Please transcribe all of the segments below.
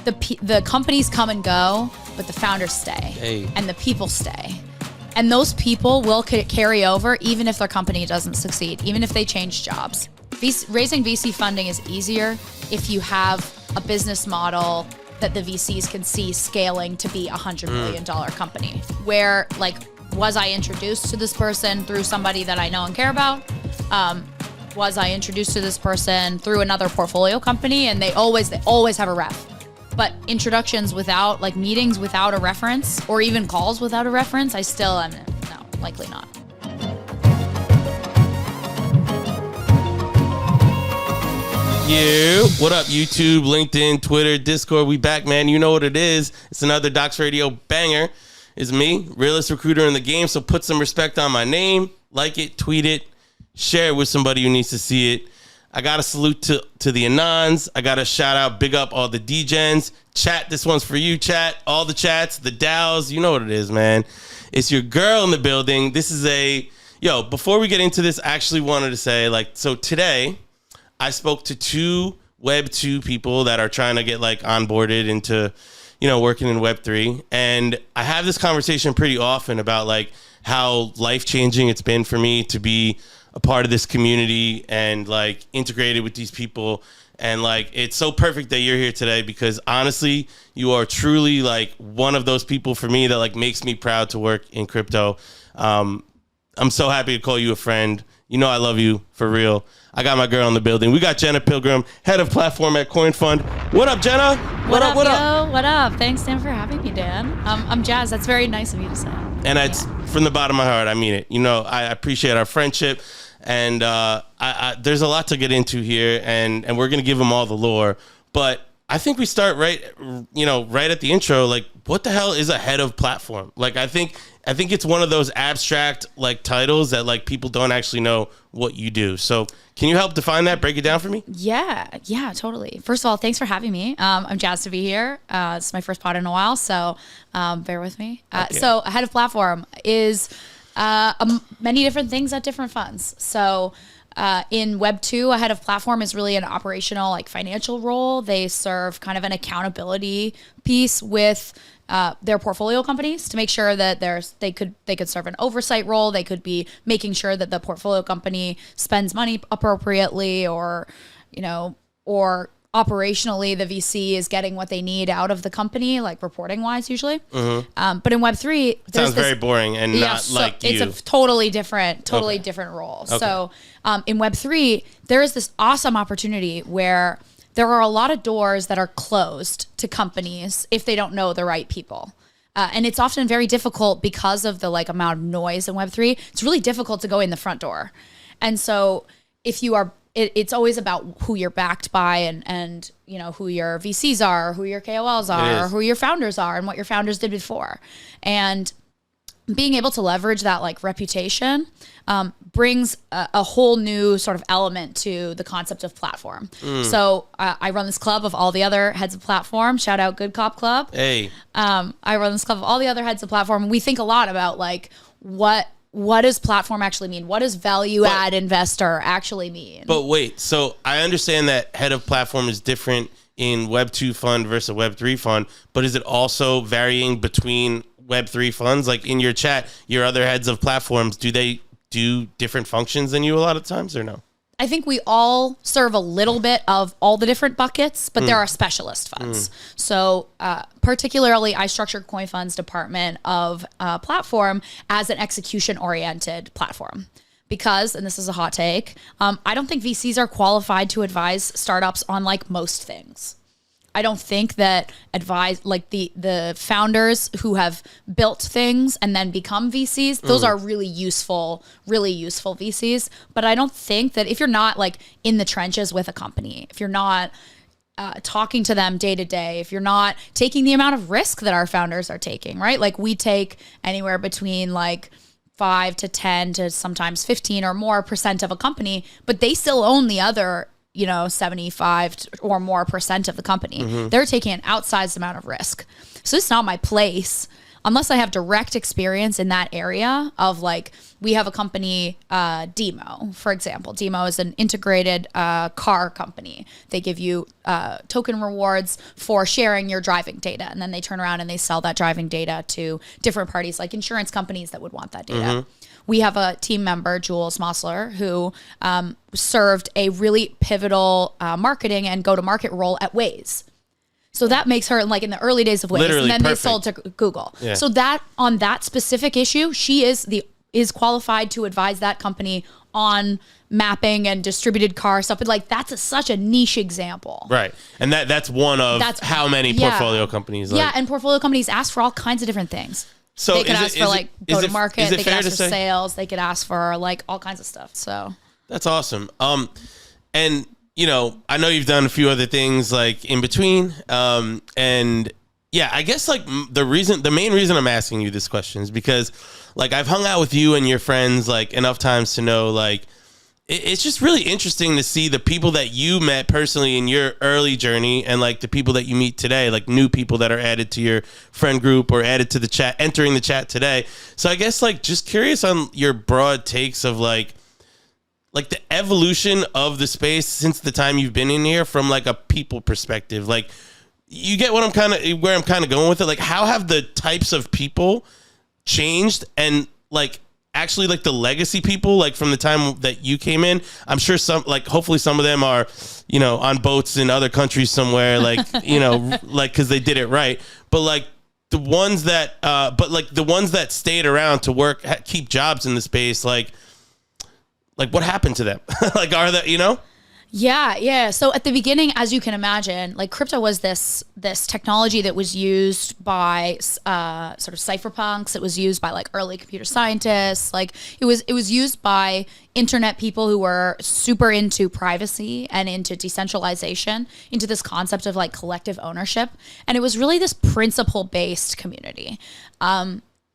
the companies come and go, but the founders stay, and the people stay. And those people will carry over even if their company doesn't succeed, even if they change jobs. Raising VC funding is easier if you have a business model that the VCs can see scaling to be $100 million company. Where, like, was I introduced to this person through somebody that I know and care about? Was I introduced to this person through another portfolio company? And they always have a ref. But introductions without, like, meetings without a reference, or even calls without a reference, I still am, no, likely not. Yeah, what up, YouTube, LinkedIn, Twitter, Discord? We back, man. You know what it is. It's another Docs Radio banger. It's me, realest recruiter in the game. So put some respect on my name. Like it, tweet it, share it with somebody who needs to see it. I got a salute to the Anons. I got a shout out, big up all the DGens. Chat, this one's for you, chat. All the chats, the DAOs, you know what it is, man. It's your girl in the building. This is before we get into this, I actually wanted to say, so today I spoke to 2 Web 2 people that are trying to get, onboarded into, working in Web 3. And I have this conversation pretty often about, how life-changing it's been for me to be a part of this community and integrated with these people. And it's so perfect that you're here today, because honestly, you are truly one of those people for me that makes me proud to work in crypto. I'm so happy to call you a friend. You know I love you for real. I got my girl in the building. We got Jenna Pilgrim, head of platform at Coinfund. What up, Jenna? What up? What up? Thanks, Dan, for having me, Dan. I'm jazzed. That's very nice of you to say. And it's from the bottom of my heart. I mean it. I appreciate our friendship. And there's a lot to get into here, and we're going to give them all the lore. But I think we start right at the intro. What the hell is a head of platform? I think it's one of those abstract titles that people don't actually know what you do. So can you help define that? Break it down for me? Yeah, totally. First of all, thanks for having me. I'm jazzed to be here. It's my first pod in a while, so bear with me. Okay. So a head of platform is many different things at different funds. So in Web 2, a head of platform is really an operational, financial role. They serve kind of an accountability piece with their portfolio companies to make sure that they could serve an oversight role. They could be making sure that the portfolio company spends money appropriately, or operationally, the VC is getting what they need out of the company, reporting wise, usually. Mm-hmm. But in Web3, sounds very boring and not like you. It's a totally different role. Okay. So in Web3, there is this awesome opportunity where there are a lot of doors that are closed to companies if they don't know the right people. And it's often very difficult because of the amount of noise in Web3. It's really difficult to go in the front door. And so if you are, it's always about who you're backed by and who your VCs are, who your KOLs are, or who your founders are, and what your founders did before. And being able to leverage that reputation brings a whole new sort of element to the concept of platform. So I run this club of all the other heads of platform. Shout out Good Cop Club. Hey. I run this club of all the other heads of platform. We think a lot about what does platform actually mean? What does value add investor actually mean? But wait, so I understand that head of platform is different in Web 2 fund versus a Web 3 fund, but is it also varying between Web 3 funds? In your chat, your other heads of platforms, do they do different functions than you a lot of times, or no? I think we all serve a little bit of all the different buckets, but there are specialist funds. So particularly, I structured Coinfund's department of platform as an execution-oriented platform. Because, and this is a hot take, I don't think VCs are qualified to advise startups on most things. I don't think that the founders who have built things and then become VCs, those are really useful VCs. But I don't think that if you're not in the trenches with a company, if you're not talking to them day to day, if you're not taking the amount of risk that our founders are taking, right? We take anywhere between 5 to 10 to sometimes 15 or more % of a company, but they still own the other 75 or more % of the company. They're taking an outsized amount of risk. So it's not my place unless I have direct experience in that area of like, we have a company, Demo, for example. Demo is an integrated car company. They give you token rewards for sharing your driving data. And then they turn around and they sell that driving data to different parties, like insurance companies that would want that data. We have a team member, Jules Mossler, who served a really pivotal marketing and go-to-market role at Waze. So that makes her like in the early days of Waze, Literally and then perfect. they sold to Google. Yeah. So that on that specific issue, she is qualified to advise that company on mapping and distributed car stuff. But like that's such a niche example, Right, and that's one of how many portfolio companies. Like, yeah, and portfolio companies ask for all kinds of different things. So they could ask for like go to market. They could ask for say? sales. They could ask for like all kinds of stuff. So That's awesome. And you know, I know you've done a few other things like in between. And yeah, I guess like the main reason I'm asking you this question is because like I've hung out with you and your friends like enough times to know like it's just really interesting to see the people that you met personally in your early journey and like the people that you meet today, like new people that are added to your friend group or added to the chat, entering the chat today. So I guess like just curious on your broad takes of like the evolution of the space since the time you've been in here from like a people perspective. Like you get what where I'm kind of going with it. Like how have the types of people changed and like actually like the legacy people, like from the time that you came in? I'm sure some, like hopefully some of them are, you know, on boats in other countries somewhere, like, you know, like, cause they did it right. But like the ones that, the ones that stayed around to work, keep jobs in the space, like what happened to them? Like, are that, you know? Yeah. So at the beginning, as you can imagine, like crypto was this technology that was used by sort of cypherpunks. It was used by like early computer scientists. Like it was used by internet people who were super into privacy and into decentralization, into this concept of like collective ownership. And it was really this principle-based community.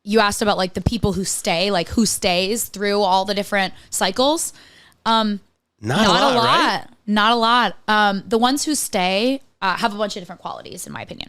You asked about like the people who stay, like who stays through all the different cycles. Not a lot. Right? Not a lot. The ones who stay have a bunch of different qualities, in my opinion.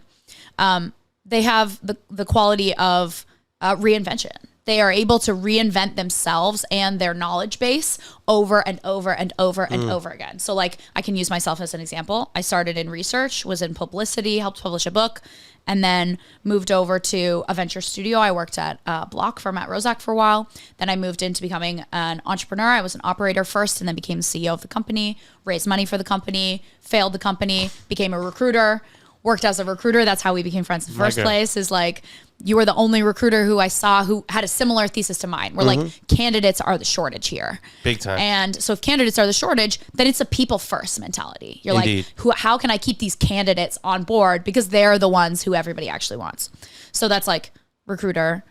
They have the quality of reinvention. They are able to reinvent themselves and their knowledge base over and over and over and over again. So like I can use myself as an example. I started in research, was in publicity, helped publish a book, and then moved over to a venture studio. I worked at Block for Matt Rozak for a while. Then I moved into becoming an entrepreneur. I was an operator first and then became the CEO of the company, raised money for the company, failed the company, became a recruiter, worked as a recruiter. That's how we became friends in the first place, is like you were the only recruiter who I saw who had a similar thesis to mine. We're like, candidates are the shortage here. Big time. And so if candidates are the shortage, then it's a people first mentality. You're Indeed. like, how can I keep these candidates on board? Because they're the ones who everybody actually wants. So that's like recruiter,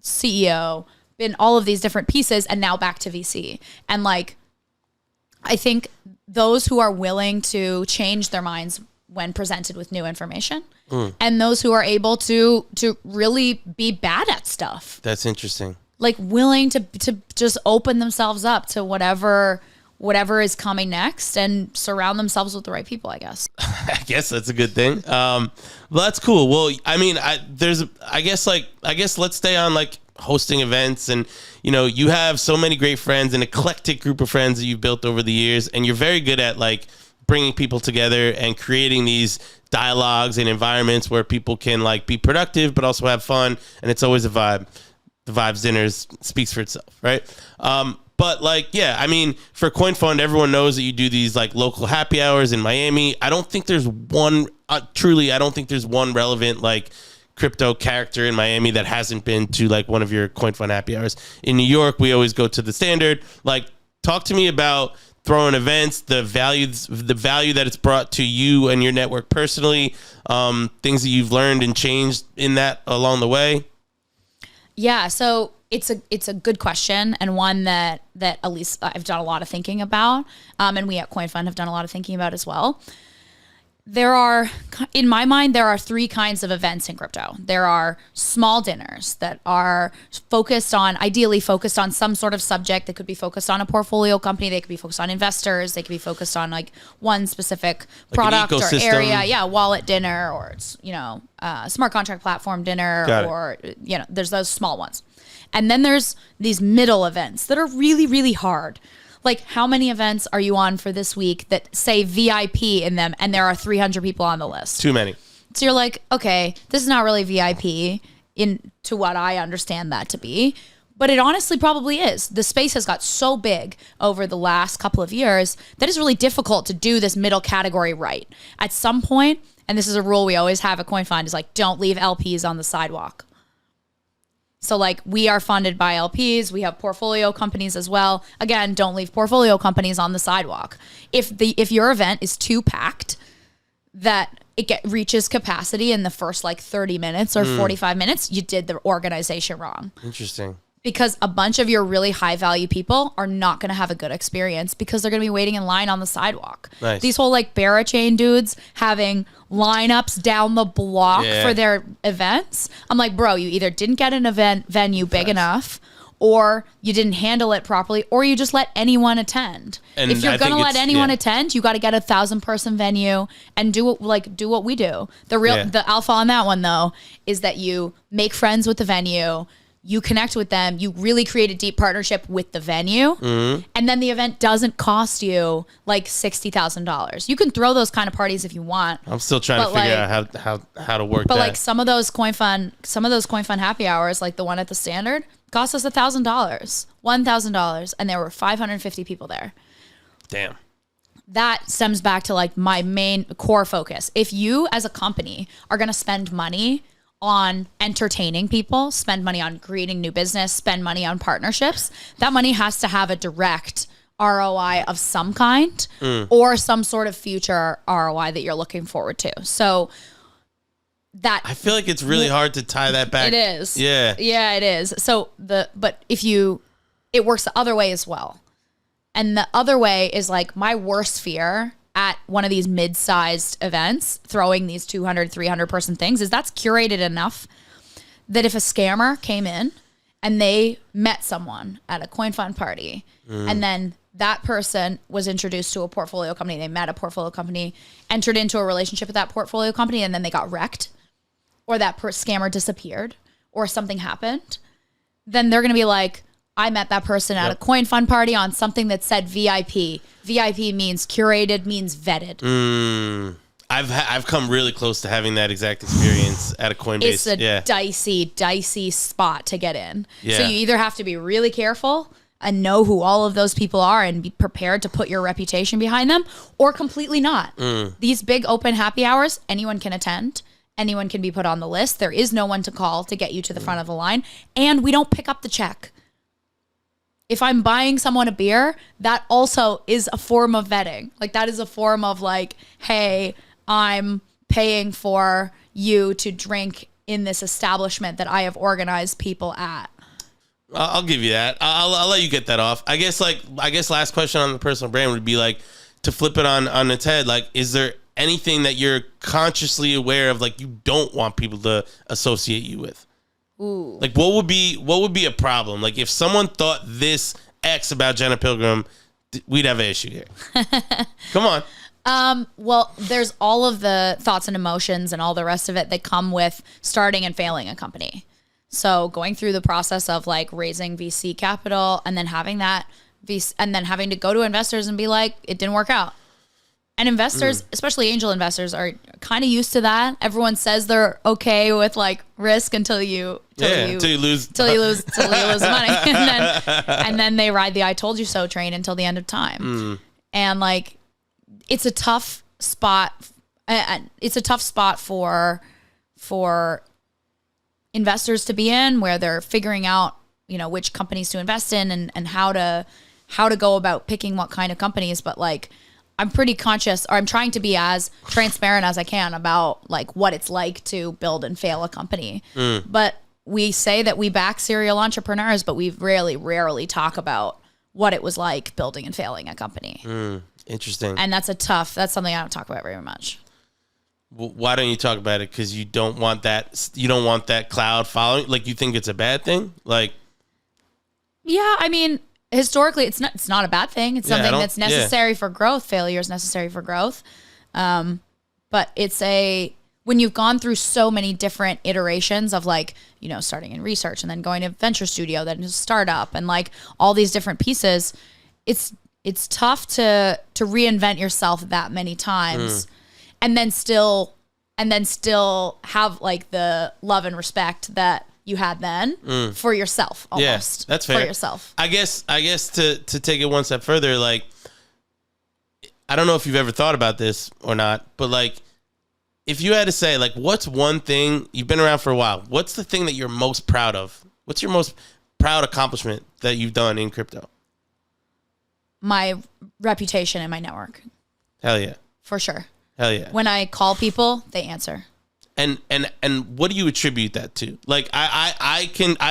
CEO, been all of these different pieces, and now back to VC. And like, I think those who are willing to change their minds when presented with new information, and those who are able to really be bad at stuff. That's interesting. Like willing to just open themselves up to whatever is coming next and surround themselves with the right people, I guess. I guess that's a good thing. Well, that's cool. Well, I mean, I guess let's stay on like hosting events, and you know, you have so many great friends, an eclectic group of friends that you've built over the years, and you're very good at like bringing people together and creating these dialogues and environments where people can like be productive but also have fun, and it's always a vibe. The Vibes Dinners speaks for itself, right? But like, yeah, I mean, for Coinfund, everyone knows that you do these like local happy hours in Miami. I don't think there's one relevant like crypto character in Miami that hasn't been to like one of your Coinfund happy hours. In New York, we always go to the Standard. Like, talk to me about throwing events, the value that it's brought to you and your network personally, things that you've learned and changed in that along the way. Yeah, so it's a good question, and one that at least I've done a lot of thinking about, and we at Coinfund have done a lot of thinking about as well. in my mind, there are three kinds of events in crypto. There are small dinners that are ideally focused on some sort of subject. That could be focused on a portfolio company. They could be focused on investors. They could be focused on like one specific product or area. Yeah, wallet dinner, or it's, smart contract platform dinner, or, there's those small ones. And then there's these middle events that are really, really hard. Like, how many events are you on for this week that say VIP in them and there are 300 people on the list? Too many. So you're like, okay, this is not really VIP to what I understand that to be. But it honestly probably is. The space has got so big over the last couple of years that it's really difficult to do this middle category right. At some point, and this is a rule we always have at Coinfund, is like, don't leave LPs on the sidewalk. So like, we are funded by LPs. We have portfolio companies as well. Again, don't leave portfolio companies on the sidewalk. If your event is too packed that it reaches capacity in the first like 30 minutes or 45 minutes, you did the organization wrong. Interesting. Because a bunch of your really high value people are not going to have a good experience because they're going to be waiting in line on the sidewalk. Nice. These whole like Barachain dudes having lineups down the block for their events. I'm like, bro, you either didn't get an event venue big enough, or you didn't handle it properly, or you just let anyone attend. And if you're going to let anyone attend, you got to get a 1,000-person venue and do what we do. The alpha on that one though is that you make friends with the venue. You connect with them, you really create a deep partnership with the venue, and then the event doesn't cost you like $60,000. You can throw those kind of parties if you want. I'm still trying to figure out how to work that. But like some of those Coinfund happy hours, like the one at the Standard, cost us $1,000, and there were 550 people there. Damn. That stems back to like my main core focus. If you as a company are going to spend money on entertaining people, spend money on creating new business, spend money on partnerships, that money has to have a direct ROI of some kind or some sort of future ROI that you're looking forward to. So that I feel like it's really hard to tie that back. It is. Yeah. Yeah, it is. So but it works the other way as well. And the other way is like my worst fear at one of these mid-sized events, throwing these 200, 300 person things, is that's curated enough that if a scammer came in and they met someone at a Coinfund party and then that person was introduced to a portfolio company, they met a portfolio company, entered into a relationship with that portfolio company, and then they got wrecked, or that scammer disappeared, or something happened, then they're going to be like, I met that person at a Coinfund party on something that said VIP. VIP means curated, means vetted. I've come really close to having that exact experience at a Coinbase. It's a dicey spot to get in. Yeah. So you either have to be really careful and know who all of those people are and be prepared to put your reputation behind them, or completely not. These big open happy hours, anyone can attend. Anyone can be put on the list. There is no one to call to get you to the front of the line. And we don't pick up the check. If I'm buying someone a beer, that also is a form of vetting. Like, that is a form of like, hey, I'm paying for you to drink in this establishment that I have organized people at. I'll give you that. I'll let you get that off. I guess last question on the personal brand would be like, to flip it on its head, like, is there anything that you're consciously aware of, like, you don't want people to associate you with? Ooh. Like, what would be a problem? Like, if someone thought this X about Jenna Pilgrim, we'd have an issue here. Come on. Well, there's all of the thoughts and emotions and all the rest of it that come with starting and failing a company. So going through the process of like raising VC capital and then having that and then having to go to investors and be like, it didn't work out. And investors, especially angel investors, are kind of used to that. Everyone says they're okay with like risk until you lose money, and then they ride the "I told you so" train until the end of time. And like, it's a tough spot. It's a tough spot for investors to be in, where they're figuring out, which companies to invest in and how to go about picking what kind of companies. But like, I'm pretty conscious, or I'm trying to be as transparent as I can about like what it's like to build and fail a company. But we say that we back serial entrepreneurs, but we rarely talk about what it was like building and failing a company. Interesting. And that's something I don't talk about very much. Why don't you talk about it? Because you don't want that cloud following. Like, you think it's a bad thing? Like, yeah, I mean, historically, it's not a bad thing. It's something that's necessary for growth. Failure is necessary for growth. But when you've gone through so many different iterations of like, you know, starting in research and then going to venture studio, then to startup and like all these different pieces, it's tough to reinvent yourself that many times and then still have like the love and respect that you had then for yourself almost. Yeah, that's fair. For yourself. I guess to take it one step further, like, I don't know if you've ever thought about this or not, but like, if you had to say, like, what's one thing, you've been around for a while, what's the thing that you're most proud of? What's your most proud accomplishment that you've done in crypto? My reputation and my network. Hell yeah. For sure. Hell yeah. When I call people, they answer. And what do you attribute that to? Like, I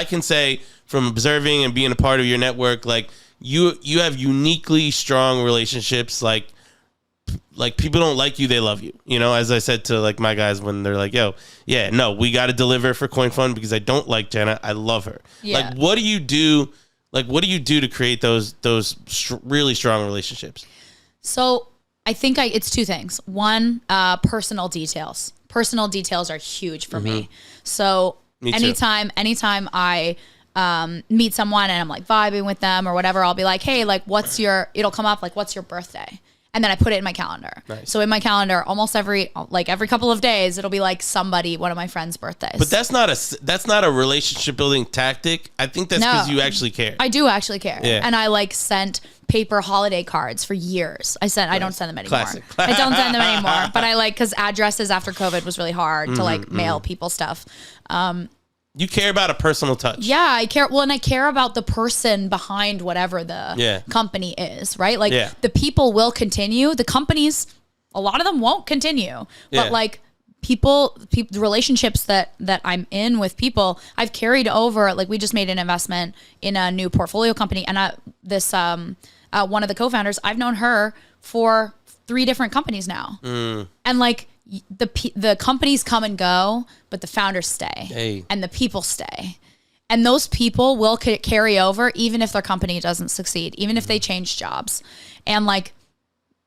can say from observing and being a part of your network, like, you have uniquely strong relationships. Like people don't like you, they love you. You know, as I said to like my guys when they're like, yo, yeah, no, we got to deliver for Coinfund because I don't like Jenna. I love her. Yeah. Like, what do you do? Like, what do you do to create those really strong relationships? So I think it's two things. One, personal details. Personal details are huge for me. So anytime I meet someone and I'm like vibing with them or whatever, I'll be like, hey, like, it'll come up like, what's your birthday? And then I put it in my calendar. Nice. So in my calendar, almost every couple of days, it'll be like one of my friends' birthdays. But that's not a relationship building tactic. I think that's because you actually care. I do actually care. Yeah. And I like sent paper holiday cards for years. I don't send them anymore. Classic. I don't send them anymore. But I because addresses after COVID was really hard to like mail people stuff. You care about a personal touch. Yeah, I care. Well, and I care about the person behind whatever the company is, right? Like the people will continue. The companies, a lot of them won't continue. But like people, the relationships that I'm in with people, I've carried over. Like, we just made an investment in a new portfolio company, and one of the co-founders, I've known her for 3 different companies now, and like. The companies come and go, but the founders stay, and the people stay, and those people will carry over even if their company doesn't succeed, even if they change jobs, and like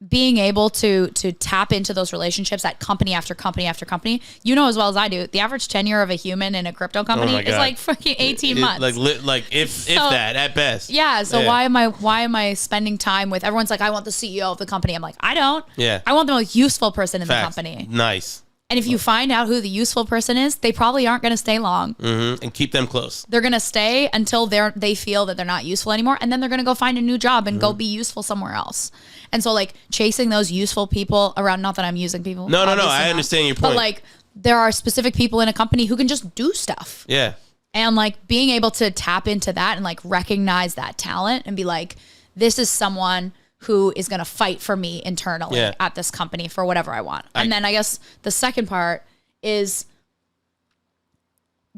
being able to tap into those relationships at company after company after company. You know as well as I do, the average tenure of a human in a crypto company is like fucking 18 months. Like if that at best. Yeah. So why am I spending time with everyone's like, I want the CEO of the company. I'm like, I don't. Yeah. I want the most useful person in the company. Nice. And if you find out who the useful person is, they probably aren't going to stay long. And keep them close. They're going to stay until they feel that they're not useful anymore. And then they're going to go find a new job and go be useful somewhere else. And so like chasing those useful people around, not that I'm using people. No. I understand your point. But like there are specific people in a company who can just do stuff. Yeah. And like being able to tap into that and like recognize that talent and be like, this is someone who is going to fight for me internally at this company for whatever I want. And then I guess the second part is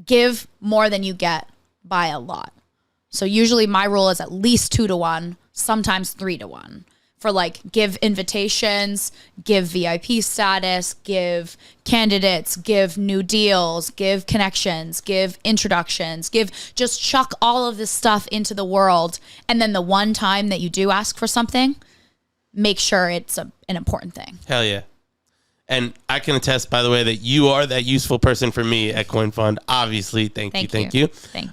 give more than you get by a lot. So usually my rule is at least 2 to 1, sometimes 3 to 1. For like give invitations, give VIP status, give candidates, give new deals, give connections, give introductions, just chuck all of this stuff into the world. And then the one time that you do ask for something, make sure it's an important thing. Hell yeah. And I can attest, by the way, that you are that useful person for me at Coinfund. Obviously, thank you. Thank you.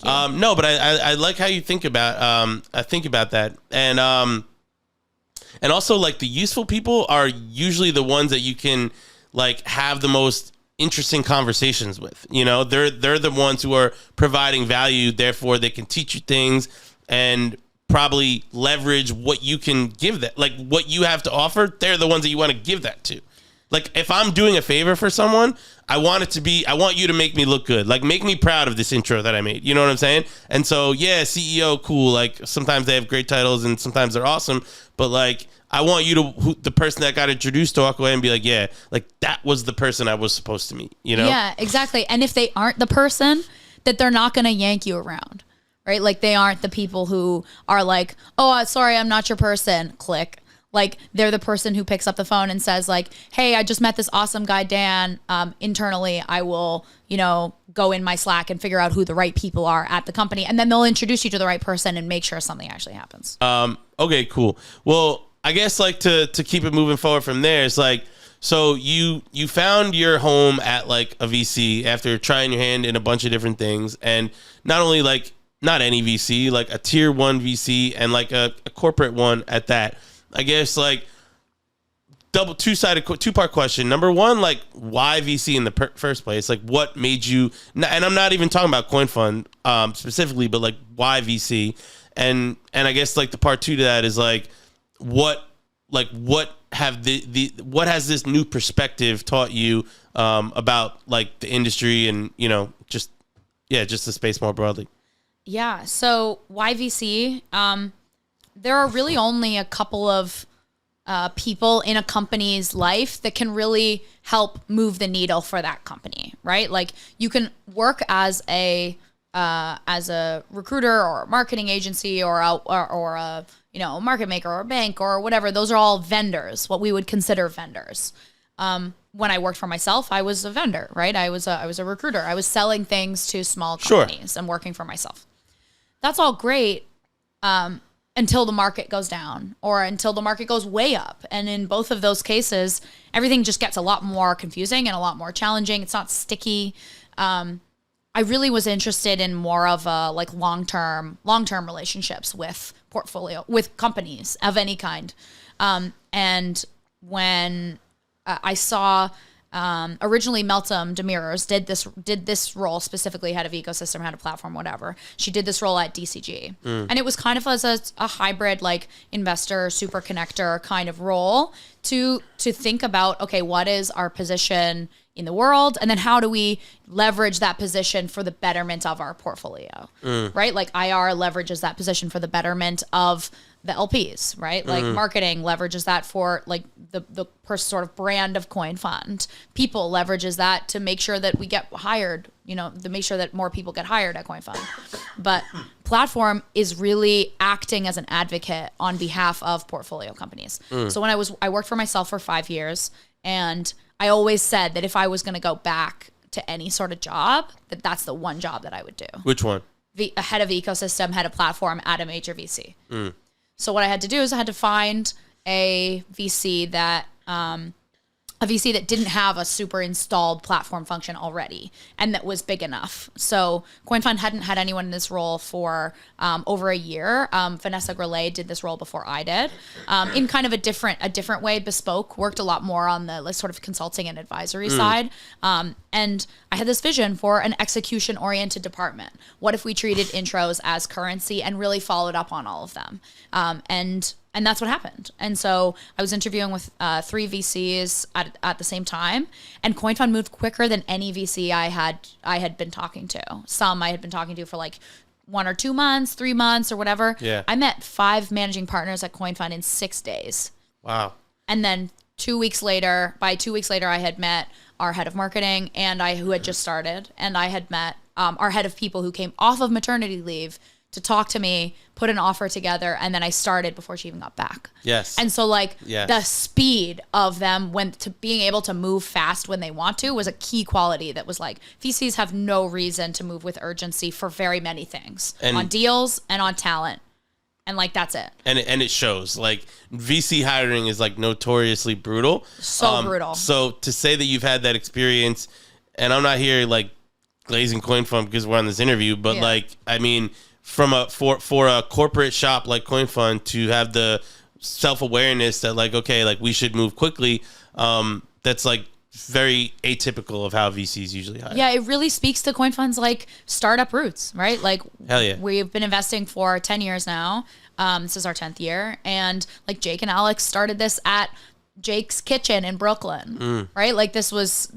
No, but I like how you think about that. And also, like, the useful people are usually the ones that you can, like, have the most interesting conversations with. You know, they're the ones who are providing value. Therefore, they can teach you things and probably leverage what you can give that. Like, what you have to offer, they're the ones that you want to give that to. Like, if I'm doing a favor for someone, I want you to make me look good. Like, make me proud of this intro that I made. You know what I'm saying? And so, yeah, CEO, cool. Like, sometimes they have great titles and sometimes they're awesome. But, like, I want you to, the person that got introduced, to walk away and be like, yeah, like, that was the person I was supposed to meet, you know? Yeah, exactly. And if they aren't the person, that they're not going to yank you around, right? Like, they aren't the people who are like, oh, sorry, I'm not your person. Click. Like they're the person who picks up the phone and says like, hey, I just met this awesome guy, Dan. Internally, I will, go in my Slack and figure out who the right people are at the company. And then they'll introduce you to the right person and make sure something actually happens. Okay, cool. Well, I guess like to keep it moving forward from there, it's like, so you found your home at like a VC after trying your hand in a bunch of different things, and not only like not any VC, like a tier 1 VC and like a corporate one at that. I guess like two-part question. Number one, like why VC in the first place? Like what made you? And I'm not even talking about Coinfund specifically, but like why VC? And I guess like the part 2 to that is like what has this new perspective taught you about like the industry and just the space more broadly? Yeah. So why VC? There are really only a couple of people in a company's life that can really help move the needle for that company, right? Like you can work as a recruiter or a marketing agency or a market maker or a bank or whatever. Those are all vendors, what we would consider vendors. When I worked for myself, I was a vendor, right? I was a recruiter. I was selling things to small companies and working for myself. That's all great. Until the market goes down or until the market goes way up. And in both of those cases, everything just gets a lot more confusing and a lot more challenging. It's not sticky. I really was interested in more of a like long-term relationships with with companies of any kind. And when I saw originally Meltem Demirors did this role specifically, head of ecosystem, head of platform, whatever. She did this role at DCG. And it was kind of as a hybrid, like investor, super connector kind of role to think about, okay, what is our position in the world? And then how do we leverage that position for the betterment of our portfolio, right? Like IR leverages that position for the betterment of the LPs, right? Like marketing leverages that for like the sort of brand of Coinfund. People leverages that to make sure that we get hired, to make sure that more people get hired at Coinfund. But platform is really acting as an advocate on behalf of portfolio companies. So when I worked for myself for 5 years, and I always said that if I was going to go back to any sort of job, that's the one job that I would do. Which one? A head of ecosystem, head of platform at a major VC. So what I had to do is I had to find a VC that didn't have a super installed platform function already and that was big enough. So Coinfund hadn't had anyone in this role for over a year. Vanessa Grellet did this role before I did, in kind of a different way, bespoke, worked a lot more on the like sort of consulting and advisory side. And I had this vision for an execution-oriented department. What if we treated intros as currency and really followed up on all of them? And that's what happened. And so I was interviewing with 3 VCs at the same time, and Coinfund moved quicker than any VC I had been talking to. Some I had been talking to for like 1 or 2 months, 3 months, or whatever. Yeah. I met 5 managing partners at Coinfund in 6 days. Wow. And then 2 weeks later, I had met our head of marketing who had just started, and I had met our head of people who came off of maternity leave to talk to me, put an offer together, and then I started before she even got back. Yes. And so the speed of them being able to move fast when they want to was a key quality that was like, VCs have no reason to move with urgency for very many things, on deals and on talent. And like, that's it. And it shows. Like VC hiring is like notoriously brutal. So brutal. So to say that you've had that experience, and I'm not here like glazing Coinfund because we're on this interview, but like, I mean, for a corporate shop like Coinfund to have the self-awareness that like, okay, like we should move quickly, that's like very atypical of how VCs usually hire. Yeah, it really speaks to Coinfund's like startup roots, right? Like, hell yeah, we've been investing for 10 years now. This is our 10th year, and like Jake and Alex started this at Jake's Kitchen in Brooklyn, right? Like this was,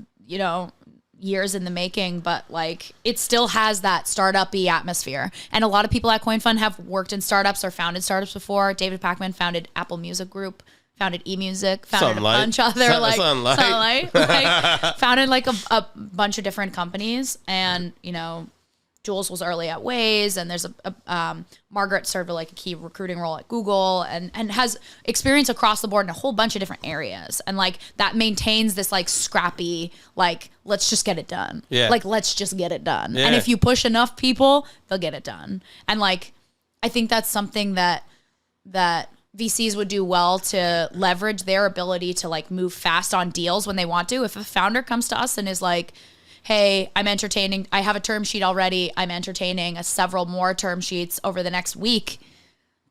years in the making, but like it still has that startup-y atmosphere. And a lot of people at Coinfund have worked in startups or founded startups before. David Pacman founded Apple Music Group, founded eMusic, founded a bunch of other founded like a bunch of different companies. And Jules was early at Waze, and there's Margaret served like a key recruiting role at Google, and has experience across the board in a whole bunch of different areas. And like that maintains this like scrappy, like, let's just get it done. Yeah. Like, let's just get it done. Yeah. And if you push enough people, they'll get it done. And like, I think that's something that VCs would do well to leverage their ability to like move fast on deals when they want to. If a founder comes to us and is like, hey, I have a term sheet already, I'm entertaining several more term sheets over the next week,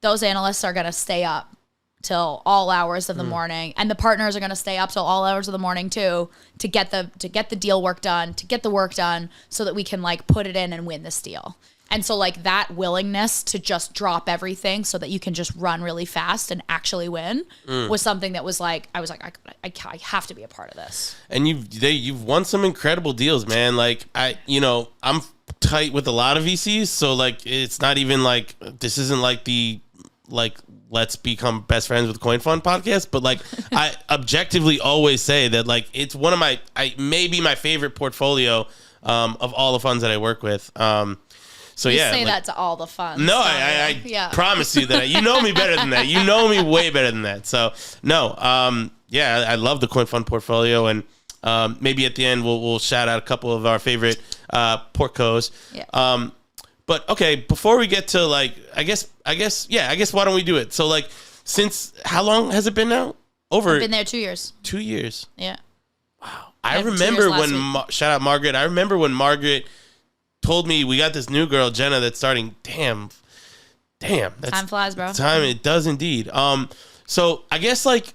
those analysts are going to stay up till all hours of the morning, and the partners are going to stay up till all hours of the morning too, to get the deal work done, to get the work done, so that we can like put it in and win this deal. And so like that willingness to just drop everything so that you can just run really fast and actually win was something that was like, I was like, I have to be a part of this. And you've won some incredible deals, man. Like I'm tight with a lot of VCs, so like it's not even like, this isn't like the like let's become best friends with Coinfund podcast, but like I objectively always say that like it's one of maybe my favorite portfolio of all the funds that I work with. So you yeah, say like, that to all the funds. No, I promise you that you know me better than that. You know me way better than that. So no, yeah, I love the Coinfund portfolio, and maybe at the end we'll shout out a couple of our favorite portcos. Yeah. But okay, before we get to like, I guess why don't we do it? So like, since how long has it been now? I've been there 2 years. 2 years. Yeah. Wow. I remember when shout out Margaret. I remember when Margaret told me we got this new girl, Jenna, that's starting. Damn, that's, time flies, bro. Time, it does indeed. So I guess like,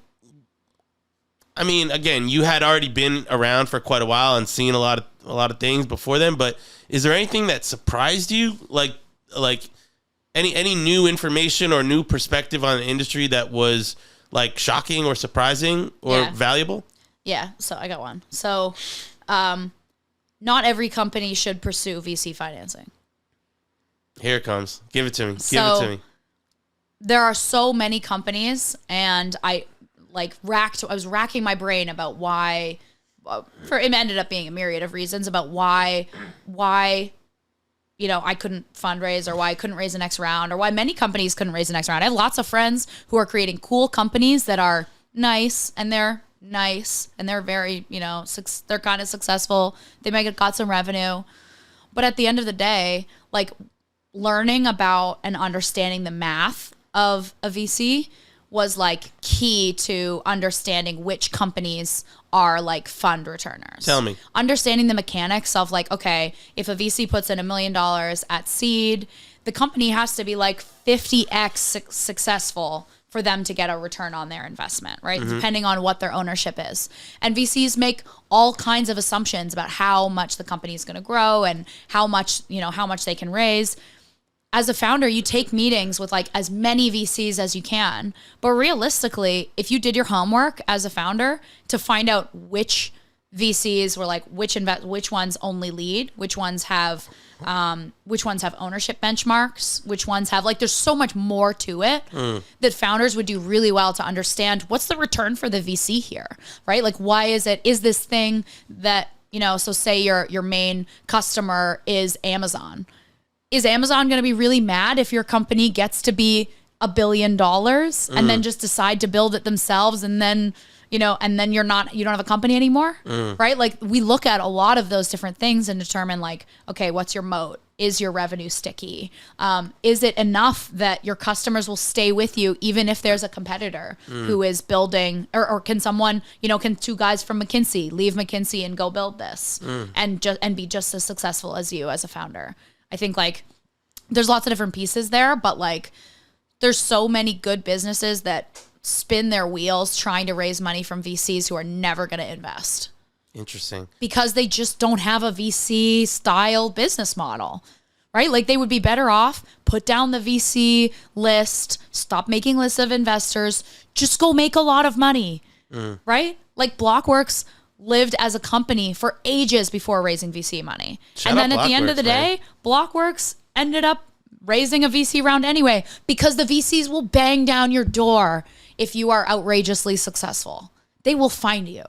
I mean, again, you had already been around for quite a while and seen a lot of things before then. But is there anything that surprised you, like any new information or new perspective on the industry that was like shocking or surprising or valuable? Yeah. So I got one. So, not every company should pursue VC financing. Here it comes. Give it to me. Give it to me. There are so many companies, and I was racking my brain about why. It ended up being a myriad of reasons about why I couldn't fundraise, or why I couldn't raise the next round, or why many companies couldn't raise the next round. I have lots of friends who are creating cool companies that are nice, and they're very, they're kind of successful. They got some revenue. But at the end of the day, like, learning about and understanding the math of a VC was like key to understanding which companies are like fund returners. Tell me. Understanding the mechanics of like, okay, if a VC puts in $1 million at seed, the company has to be like 50x successful for them to get a return on their investment, right? Mm-hmm. Depending on what their ownership is. And VCs make all kinds of assumptions about how much the company is going to grow and how much they can raise. As a founder, you take meetings with like as many VCs as you can. But realistically, if you did your homework as a founder to find out which VCs were like, which ones only lead, which ones have ownership benchmarks, which ones have like, there's so much more to it that founders would do really well to understand what's the return for the VC here, right? Like, why is this thing that, so say your main customer is Amazon. Is Amazon going to be really mad if your company gets to be $1 billion and then just decide to build it themselves, and then you don't have a company anymore, right? Like, we look at a lot of those different things and determine like, okay, what's your moat? Is your revenue sticky? Is it enough that your customers will stay with you even if there's a competitor who is building, or can someone, can two guys from McKinsey leave McKinsey and go build this and be just as successful as you as a founder? I think like there's lots of different pieces there, but like there's so many good businesses that spin their wheels trying to raise money from VCs who are never going to invest. Interesting. Because they just don't have a VC style business model, right? Like, they would be better off, put down the VC list, stop making lists of investors, just go make a lot of money, right? Like, Blockworks lived as a company for ages before raising VC money. And then at the end of the day, Blockworks ended up raising a VC round anyway, because the VCs will bang down your door if you are outrageously successful. They will find you.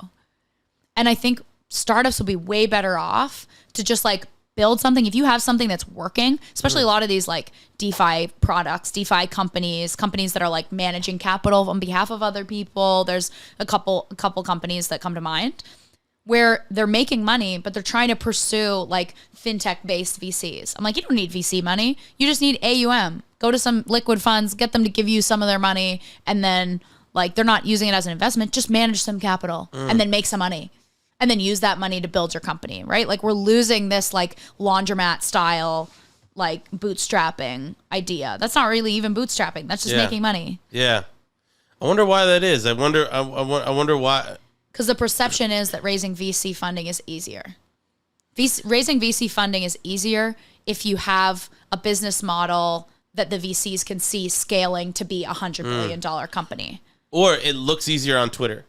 And I think startups will be way better off to just like build something. If you have something that's working, especially a lot of these like DeFi products, DeFi companies that are like managing capital on behalf of other people. There's a couple companies that come to mind where they're making money, but they're trying to pursue like fintech based VCs. I'm like, you don't need VC money. You just need AUM. Go to some liquid funds, get them to give you some of their money. And then like, they're not using it as an investment, just manage some capital and then make some money. And then use that money to build your company, right? Like we're losing this like laundromat style, like bootstrapping idea. That's not really even bootstrapping. That's just making money. Yeah. I wonder why that is. I wonder why. Because the perception is that raising VC funding is easier. Raising VC funding is easier if you have a business model that the VCs can see scaling to be $100 billion company. Or it looks easier on Twitter.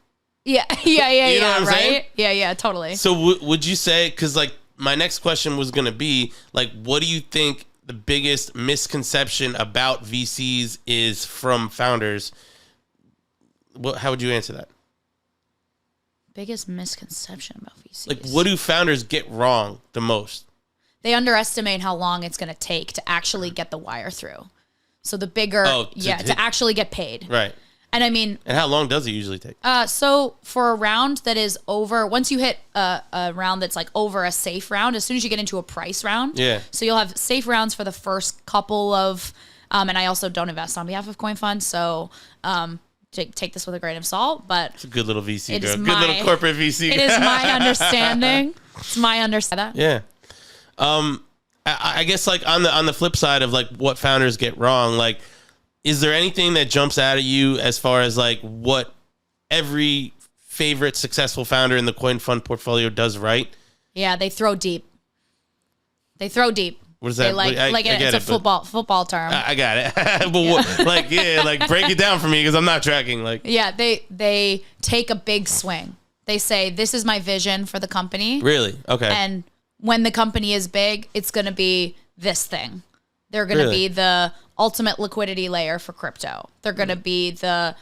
Yeah, You know what I'm right? saying? Yeah, totally. So would you say, because like my next question was going to be like, what do you think the biggest misconception about VCs is from founders? How would you answer that? Biggest misconception about VCs. Like, what do founders get wrong the most? They underestimate how long it's going to take to actually get the wire through. So the bigger, to actually get paid. Right. And I mean, and how long does it usually take? So for a round that is over, once you hit a round that's like over a safe round, as soon as you get into a price round, so you'll have safe rounds for the first couple of, and I also don't invest on behalf of Coinfund, so take this with a grain of salt, but it's a good little VC girl, good little corporate VC. It is my understanding. It's my understanding. Yeah. I guess like on the flip side of like what founders get wrong, like, is there anything that jumps out at you as far as like what every favorite successful founder in the Coinfund portfolio does right? Yeah, they throw deep. What is that? It's a football term. I got it. But like break it down for me because I'm not tracking. Like, yeah, they take a big swing. They say, this is my vision for the company. Really? Okay. And when the company is big, it's going to be this thing. They're going to be the ultimate liquidity layer for crypto. They're going to be the,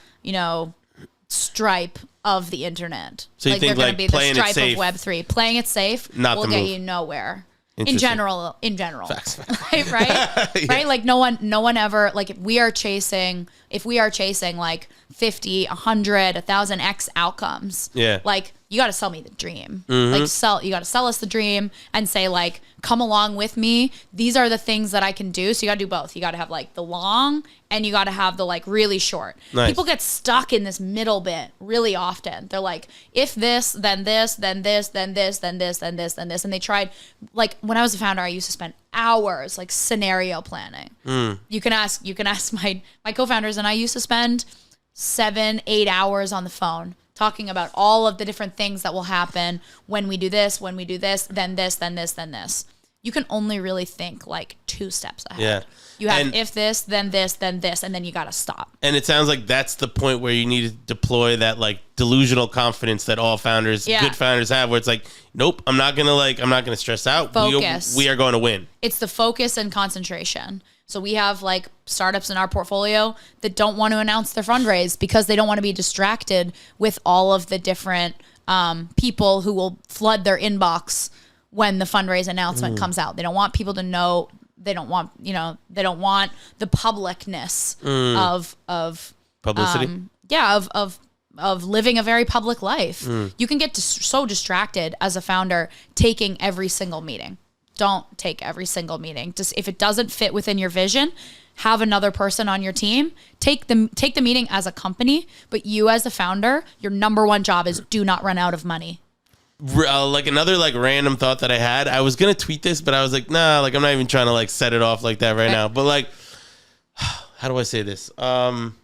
Stripe of the internet. So you think they're like going to be the playing Stripe it safe, of Web3. Playing it safe will get you nowhere. In general. Facts. Right? Yeah. Right? Like no one ever, like if we are chasing like 50, 100, 1,000x outcomes. Yeah. Like you got to sell me the dream. Like you got to sell us the dream and say like, come along with me. These are the things that I can do. So you got to do both. You got to have like the long and you got to have the like really short. Nice. People get stuck in this middle bit really often. They're like, if this, then this, then this, then this, then this, then this, then this. And they tried, like when I was a founder, I used to spend hours like scenario planning. You can ask my co-founders, and I used to spend 7-8 hours on the phone talking about all of the different things that will happen when we do this, then this, then this, then this. You can only really think like 2 steps ahead. Yeah. You have if this, then this, then this, and then you got to stop. And it sounds like that's the point where you need to deploy that like delusional confidence that all founders, good founders have, where it's like, nope, I'm not going to stress out. Focus. We are going to win. It's the focus and concentration. So we have like startups in our portfolio that don't want to announce their fundraise because they don't want to be distracted with all of the different people who will flood their inbox when the fundraise announcement comes out. They don't want people to know. They don't want the publicness of publicity. Of living a very public life. You can get so distracted as a founder taking every single meeting. Don't take every single meeting. Just if it doesn't fit within your vision, have another person on your team. Take the meeting as a company, but you as a founder, your number one job is do not run out of money. Like another like random thought that I had. I was gonna tweet this, but I was like, nah, like I'm not even trying to like set it off like that right now. But like, how do I say this? Fuck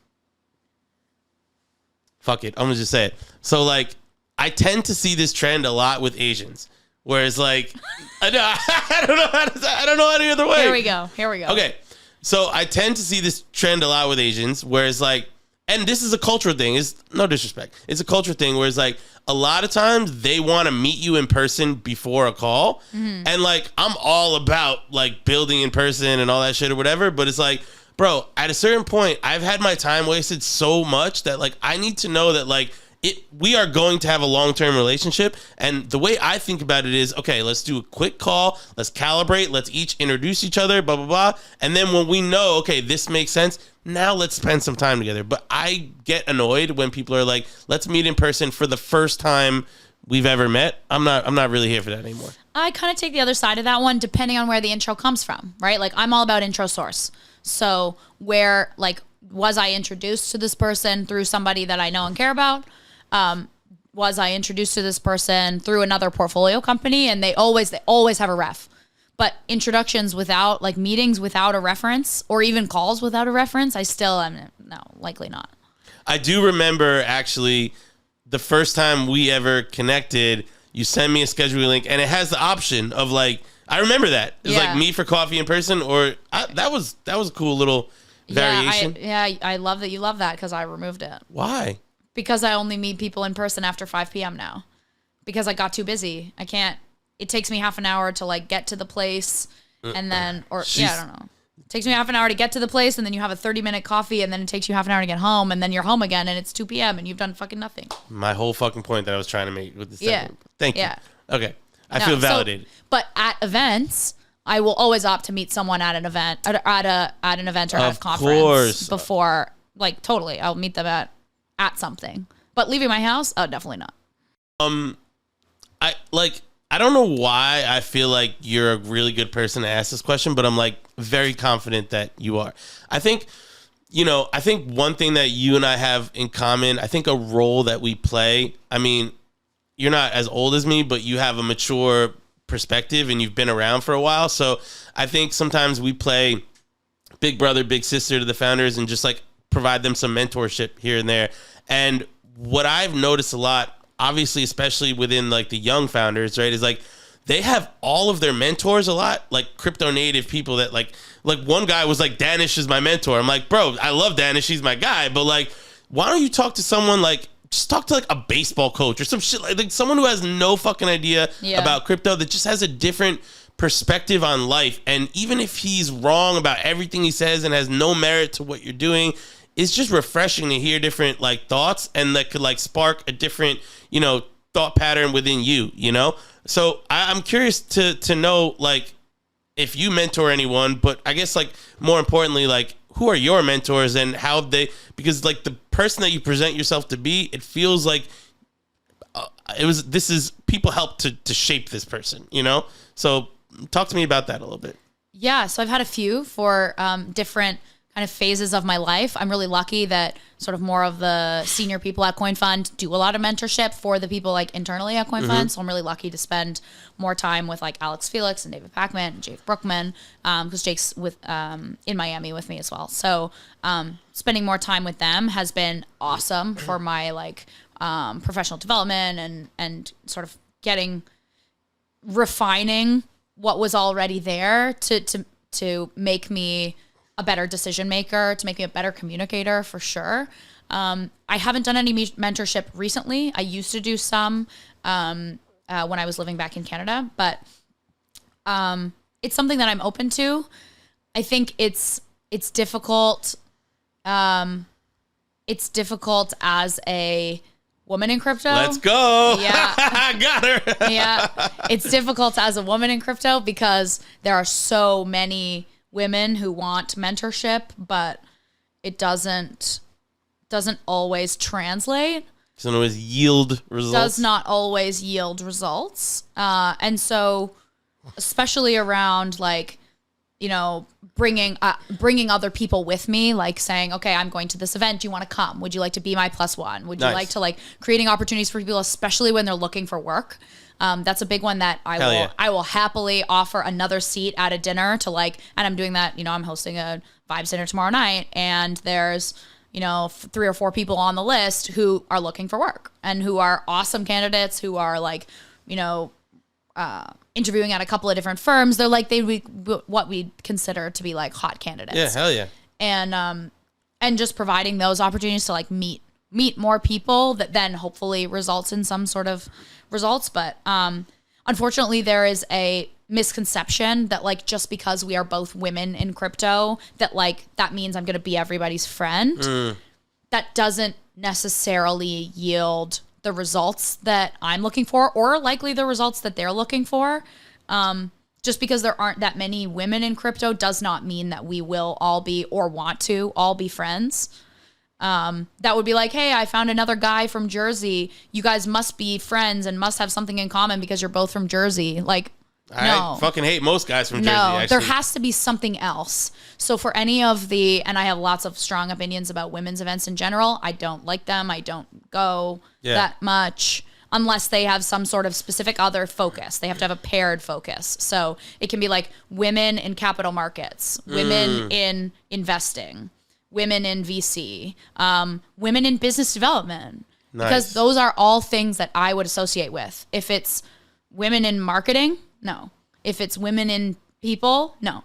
it, I'm gonna just say it. So like, I tend to see this trend a lot with Asians. Whereas, like, I don't know any other way. Here we go. Okay, so I tend to see this trend a lot with Asians, whereas, like, and this is a cultural thing. It's no disrespect. It's a cultural thing where it's like a lot of times they want to meet you in person before a call, and like I'm all about like building in person and all that shit or whatever. But it's like, bro, at a certain point, I've had my time wasted so much that like I need to know that like we are going to have a long-term relationship. And the way I think about it is, okay, let's do a quick call. Let's calibrate. Let's each introduce each other, blah, blah, blah. And then when we know, okay, this makes sense, now let's spend some time together. But I get annoyed when people are like, let's meet in person for the first time we've ever met. I'm not really here for that anymore. I kind of take the other side of that one, depending on where the intro comes from, right? Like, I'm all about intro source. So where, like, was I introduced to this person through somebody that I know and care about? Was I introduced to this person through another portfolio company? And they always have a ref. But introductions without, like, meetings without a reference, or even calls without a reference, I still am, no, likely not. I do remember, actually, the first time we ever connected, you sent me a schedule link, and it has the option of, like, I remember that. It's like meet for coffee in person, or that was a cool little variation. I love that you love that, because I removed it. Why? Because I only meet people in person after 5 p.m. now. Because I got too busy. I can't. It takes me half an hour to, like, get to the place, and then, I don't know. It takes me half an hour to get to the place, and then you have a 30-minute coffee, and then it takes you half an hour to get home, and then you're home again, and it's 2 p.m., and you've done fucking nothing. My whole fucking point that I was trying to make with this segment. Thank you. Okay. I feel validated. But at events, I will always opt to meet someone at an event, at an event or at a conference before, like, totally. I'll meet them at something. But leaving my house, oh, definitely not. I don't know why I feel like you're a really good person to ask this question, but I'm, like, very confident that you are. I think one thing that you and I have in common, I think a role that we play, I mean, you're not as old as me, but you have a mature perspective and you've been around for a while. So I think sometimes we play big brother, big sister to the founders and just, like, provide them some mentorship here and there. And what I've noticed a lot, obviously, especially within, like, the young founders, right, is, like, they have all of their mentors a lot, like, crypto native people that, like one guy was like, Danish is my mentor. I'm like, bro, I love Danish. He's my guy. But, like, why don't you talk to someone, like, just talk to, like, a baseball coach or some shit, like someone who has no fucking idea about crypto, that just has a different perspective on life. And even if he's wrong about everything he says and has no merit to what you're doing, it's just refreshing to hear different, like, thoughts, and that could, like, spark a different, thought pattern within you, So I'm curious to know, like, if you mentor anyone, but I guess, like, more importantly, like, who are your mentors and how because, like, the person that you present yourself to be, it feels like people helped to shape this person, So talk to me about that a little bit. Yeah. So I've had a few for different kind of phases of my life. I'm really lucky that sort of more of the senior people at Coinfund do a lot of mentorship for the people, like, internally at Coinfund. Mm-hmm. So I'm really lucky to spend more time with, like, Alex Felix and David Pacman and Jake Brookman, because Jake's in Miami with me as well. So spending more time with them has been awesome for my, like, professional development and sort of refining what was already there to make me a better decision maker, to make me a better communicator, for sure. I haven't done any mentorship recently. I used to do some when I was living back in Canada, but it's something that I'm open to. I think it's difficult. It's difficult as a woman in crypto. Let's go. Yeah. I got her. Yeah. It's difficult as a woman in crypto because there are so many women who want mentorship, but it doesn't always translate. Doesn't always yield results. Does not always yield results. And so, especially around, like, bringing other people with me, like saying, okay, I'm going to this event. Do you want to come? Would you like to be my +1? Would you like to, like, creating opportunities for people, especially when they're looking for work? That's a big one that I will happily offer another seat at a dinner to, like, and I'm doing that, I'm hosting a Vibes dinner tomorrow night, and there's, 3 or 4 people on the list who are looking for work and who are awesome candidates, who are, like, interviewing at a couple of different firms. They're like, what we consider to be, like, hot candidates. Yeah, hell yeah. And just providing those opportunities to, like, meet more people that then hopefully results in some sort of results. But unfortunately, there is a misconception that, like, just because we are both women in crypto, that, like, that means I'm going to be everybody's friend. That doesn't necessarily yield the results that I'm looking for, or likely the results that they're looking for. Just because there aren't that many women in crypto does not mean that we will all be, or want to all be, friends. That would be like, hey, I found another guy from Jersey. You guys must be friends and must have something in common because you're both from Jersey. Like, no. I fucking hate most guys from Jersey. No, there has to be something else. So for any of and I have lots of strong opinions about women's events in general. I don't like them. I don't go that much unless they have some sort of specific other focus. They have to have a paired focus. So it can be like women in capital markets, women in investing, women in VC, women in business development. Nice. Because those are all things that I would associate with. If it's women in marketing, no. If it's women in people, no.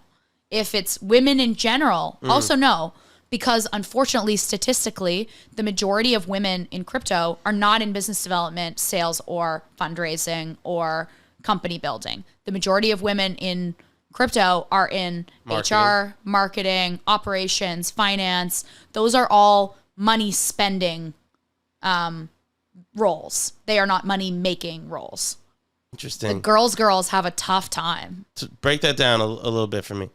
If it's women in general, also no. Because unfortunately, statistically, the majority of women in crypto are not in business development, sales, or fundraising, or company building. The majority of women in crypto are in HR, marketing, operations, finance. Those are all money spending roles. They are not money making roles. Interesting. The girls have a tough time. To break that down a little bit for me.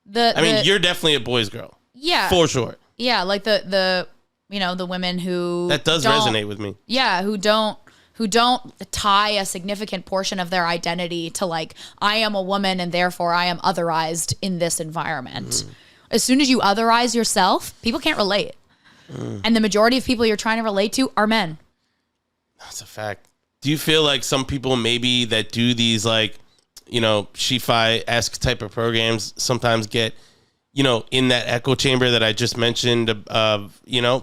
You're definitely a boy's girl. Yeah. For sure. Yeah, like the women who that does resonate with me. Yeah, who don't tie a significant portion of their identity to like, I am a woman and therefore I am otherized in this environment. As soon as you otherize yourself, people can't relate. And the majority of people you're trying to relate to are men. That's a fact. Do you feel like some people maybe that do these like, Shi-Fi-esque type of programs sometimes get, in that echo chamber that I just mentioned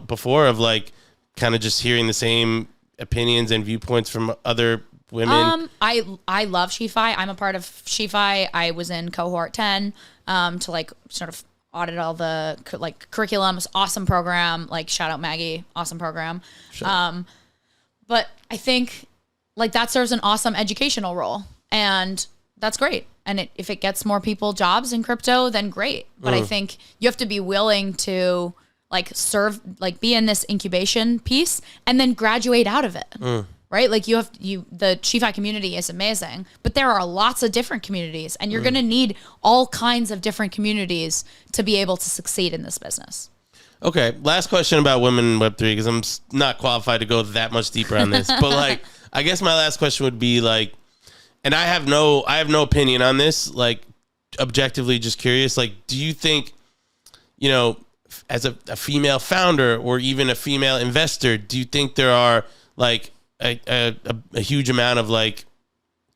before of like kind of just hearing the same opinions and viewpoints from other women? I love Shi-Fi. I'm a part of Shi-Fi. I was in cohort 10 to like sort of audit all the like curriculum. It's awesome program. Like shout out Maggie, awesome program. Sure. But I think like that serves an awesome educational role, and that's great. And if it gets more people jobs in crypto, then great. But I think you have to be willing to like serve, like be in this incubation piece and then graduate out of it. Right? Like the Shi-Fi community is amazing, but there are lots of different communities, and you're going to need all kinds of different communities to be able to succeed in this business. Okay. Last question about women in Web3, because I'm not qualified to go that much deeper on this, but like, I guess my last question would be like, and I have no opinion on this, like objectively just curious, like, do you think, as a female founder or even a female investor, do you think there are like a huge amount of like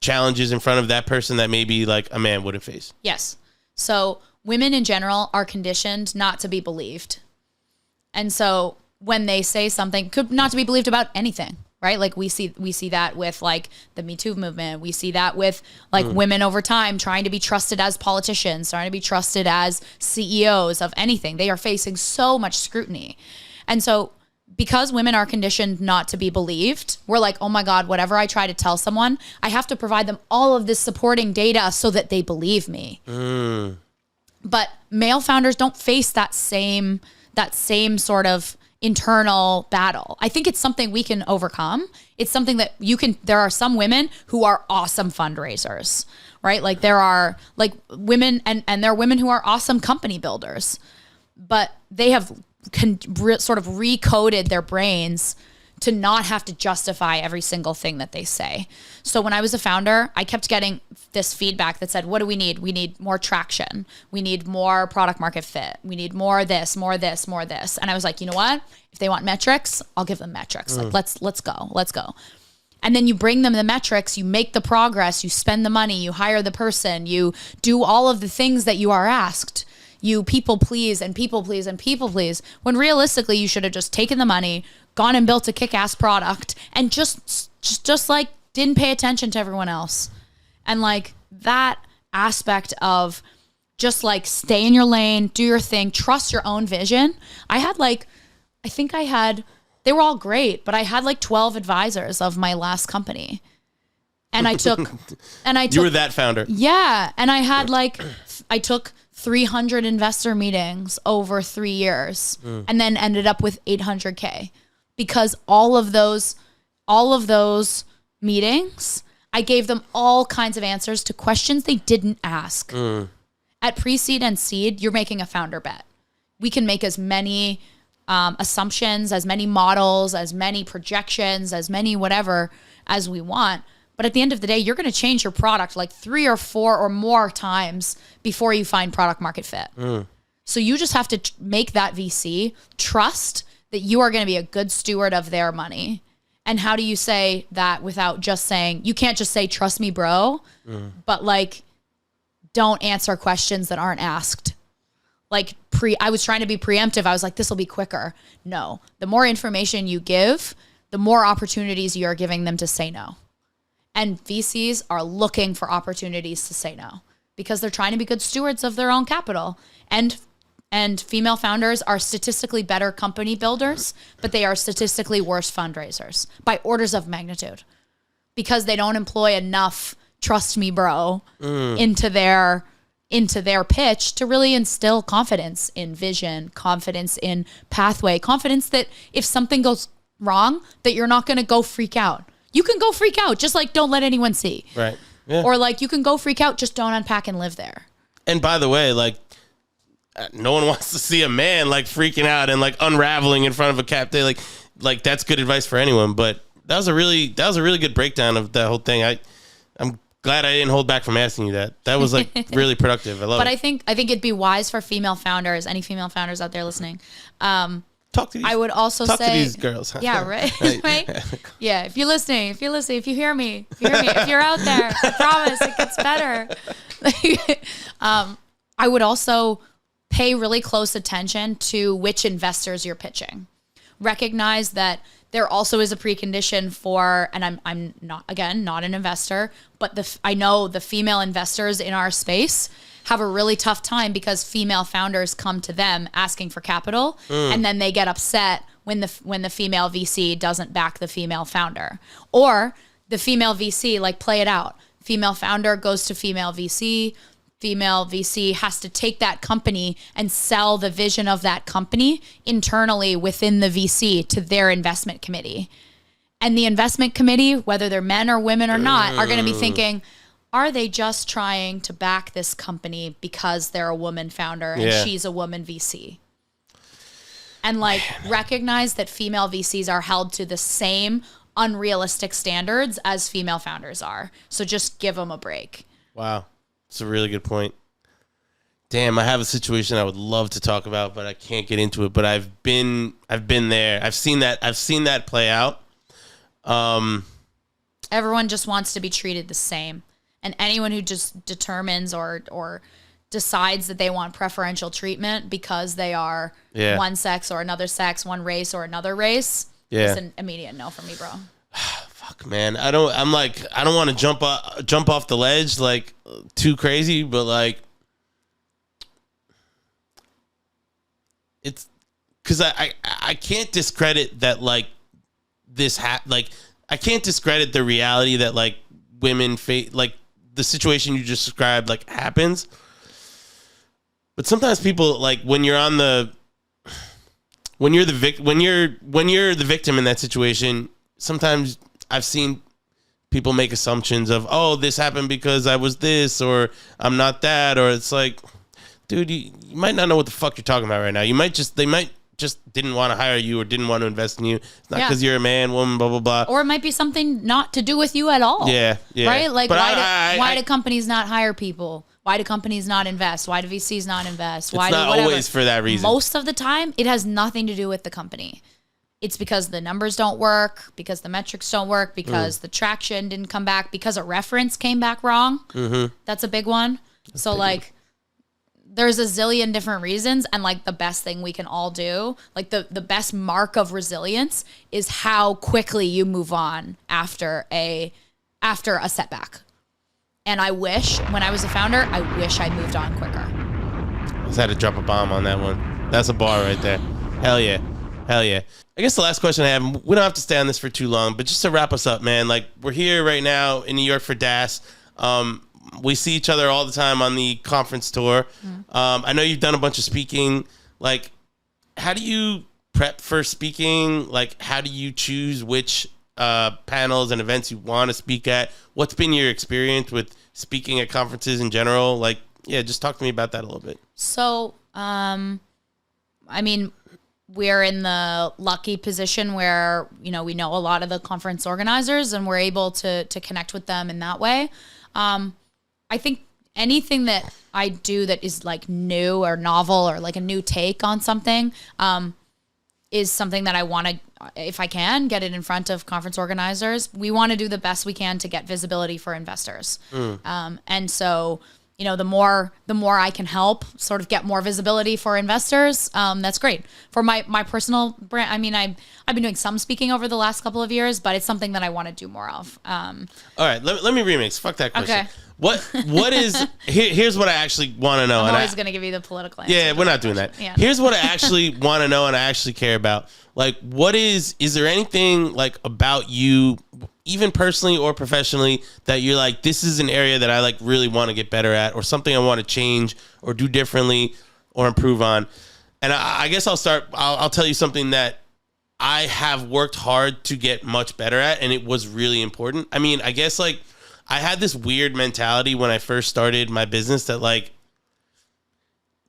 challenges in front of that person that maybe like a man wouldn't face? Yes. So women in general are conditioned not to be believed. And so when they say something, could not to be believed about anything. Right? Like we see that with like the Me Too movement. We see that with like women over time trying to be trusted as politicians, trying to be trusted as CEOs of anything. They are facing so much scrutiny. And so because women are conditioned not to be believed, we're like, oh my God, whatever I try to tell someone, I have to provide them all of this supporting data so that they believe me. But male founders don't face that same sort of internal battle. I think it's something we can overcome. It's something that there are some women who are awesome fundraisers, right? Like there are like women and there are women who are awesome company builders, but they have sort of recoded their brains to not have to justify every single thing that they say. So when I was a founder, I kept getting this feedback that said, what do we need? We need more traction. We need more product market fit. We need more this, more this, more this. And I was like, you know what? If they want metrics, I'll give them metrics. Like, let's go. And then you bring them the metrics, you make the progress, you spend the money, you hire the person, you do all of the things that you are asked. You people please and people please and people please, when realistically you should have just taken the money, gone and built a kick-ass product, and just like didn't pay attention to everyone else. And like that aspect of just like stay in your lane, do your thing, trust your own vision. They were all great, but I had like 12 advisors of my last company. And I took You were that founder. Yeah. And I took 300 investor meetings over 3 years and then ended up with 800K. because all of those meetings, I gave them all kinds of answers to questions they didn't ask. At pre-seed and seed, you're making a founder bet. We can make as many assumptions, as many models, as many projections, as many whatever as we want. But at the end of the day, you're going to change your product like 3 or 4 or more times before you find product market fit. So you just have to make that VC trust that you are going to be a good steward of their money. And how do you say that without just saying, you can't just say, trust me, bro, but like, don't answer questions that aren't asked. Like I was trying to be preemptive. I was like, this will be quicker. No, the more information you give, the more opportunities you're giving them to say no. And VCs are looking for opportunities to say no because they're trying to be good stewards of their own capital. And female founders are statistically better company builders, but they are statistically worse fundraisers by orders of magnitude because they don't employ enough trust me, bro, into their pitch to really instill confidence in vision, confidence in pathway, confidence that if something goes wrong, that you're not going to go freak out. You can go freak out, just like don't let anyone see. Right. Yeah. Or like you can go freak out, just don't unpack and live there. And by the way, like no one wants to see a man like freaking out and like unraveling in front of a captain. Like that's good advice for anyone. But that was a really good breakdown of that whole thing. I'm glad I didn't hold back from asking you that. That was like really productive. I love it. But I think it'd be wise for female founders, any female founders out there listening. Talk to these. I would also talk say to these girls. Yeah, right. Right. Yeah, if you're listening, if you hear me, if you're out there, I promise it gets better. I would also pay really close attention to which investors you're pitching. Recognize that there also is a precondition for, and I'm not an investor, but I know the female investors in our space have a really tough time because female founders come to them asking for capital, and then they get upset when the female VC doesn't back the female founder, or the female VC, like, play it out. Female founder goes to female VC. Female VC has to take that company and sell the vision of that company internally within the VC to their investment committee. And the investment committee, whether they're men or women or not, are going to be thinking, are they just trying to back this company because they're a woman founder and she's a woman VC? And like, recognize that female VCs are held to the same unrealistic standards as female founders are. So just give them a break. Wow. That's a really good point. Damn, I have a situation I would love to talk about, but I can't get into it. But I've been there. I've seen that play out. Everyone just wants to be treated the same. And anyone who just determines or decides that they want preferential treatment because they are one sex or another sex, one race or another race, is an immediate no for me, bro. Fuck, man. I don't want to jump off the ledge like too crazy, but like it's because I can't discredit that, like, I can't discredit the reality that, like, women face, like, the situation you just described, like, happens. But sometimes people, like, when you're the victim in that situation, sometimes I've seen people make assumptions of, oh, this happened because I was this, or I'm not that, or it's like, dude, you might not know what the fuck you're talking about right now. They might just didn't want to hire you or didn't want to invest in you. It's not because you're a man, woman, blah, blah, blah. Or it might be something not to do with you at all. Yeah. Right? Like, why do companies not hire people? Why do companies not invest? Why do VCs not invest? It's not always for that reason. Most of the time, it has nothing to do with the company. It's because the numbers don't work, because the metrics don't work, because the traction didn't come back, because a reference came back wrong. Mm-hmm. That's a big one. There's a zillion different reasons, and like the best thing we can all do, like the best mark of resilience is how quickly you move on after a setback. And I wish, when I was a founder, I wish I moved on quicker. I just had to drop a bomb on that one. That's a bar right there. Hell yeah. I guess the last question I have, we don't have to stay on this for too long, but just to wrap us up, man, like, we're here right now in New York for DAS. We see each other all the time on the conference tour. I know you've done a bunch of speaking. Like, how do you prep for speaking? Like, how do you choose which panels and events you want to speak at? What's been your experience with speaking at conferences in general? Like, yeah, just talk to me about that a little bit. So, I mean, we're in the lucky position where, we know a lot of the conference organizers and we're able to connect with them in that way. I think anything that I do that is like new or novel or like a new take on something, is something that I want to, if I can, get it in front of conference organizers. We want to do the best we can to get visibility for investors. And so, the more I can help sort of get more visibility for investors, that's great. For my personal brand, I mean, I've been doing some speaking over the last couple of years, but it's something that I want to do more of. All right, let me remix. Fuck that question. Okay. What is here's what I actually want to know. I'm always going to give you the political answer. Yeah, we're not doing that. Yeah. Here's what I actually want to know and I actually care about. Like, is there anything like about you, even personally or professionally, that you're like, this is an area that I like really want to get better at, or something I want to change or do differently or improve on? And I guess I'll tell you something that I have worked hard to get much better at, and it was really important. I mean, I guess like I had this weird mentality when I first started my business that like,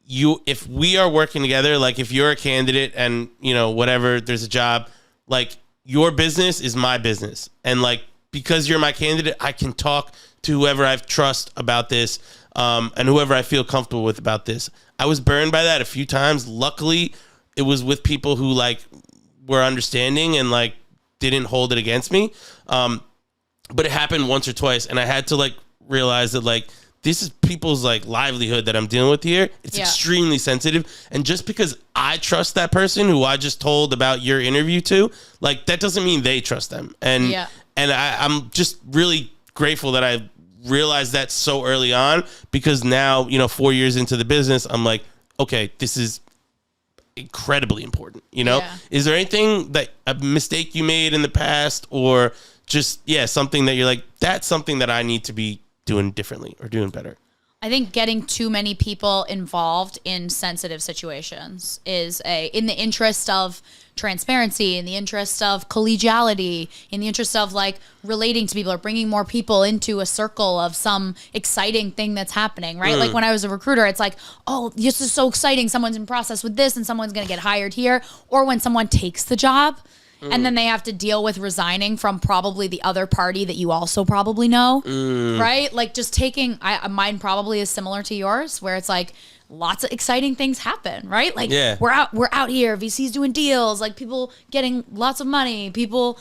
if we are working together, like if you're a candidate and whatever, there's a job, like your business is my business. And like, because you're my candidate, I can talk to whoever I trust about this, and whoever I feel comfortable with about this. I was burned by that a few times. Luckily, it was with people who like were understanding and like didn't hold it against me. But it happened once or twice, and I had to like realize that like, this is people's like livelihood that I'm dealing with here. It's extremely sensitive. And just because I trust that person who I just told about your interview to, like, that doesn't mean they trust them. And I'm just really grateful that I realized that so early on, because now, 4 years into the business, I'm like, okay, this is incredibly important. Is there anything that a mistake you made in the past, or just, something that you're like, that's something that I need to be doing differently or doing better? I think getting too many people involved in sensitive situations is in the interest of transparency, in the interest of collegiality, in the interest of like relating to people or bringing more people into a circle of some exciting thing that's happening, right? Like when I was a recruiter, it's like, oh, this is so exciting. Someone's in process with this and someone's going to get hired here. Or when someone takes the job, and then they have to deal with resigning from probably the other party that you also probably know, right? Like just taking, mine probably is similar to yours, where it's like lots of exciting things happen, right? Like we're out here, VCs doing deals, like people getting lots of money, people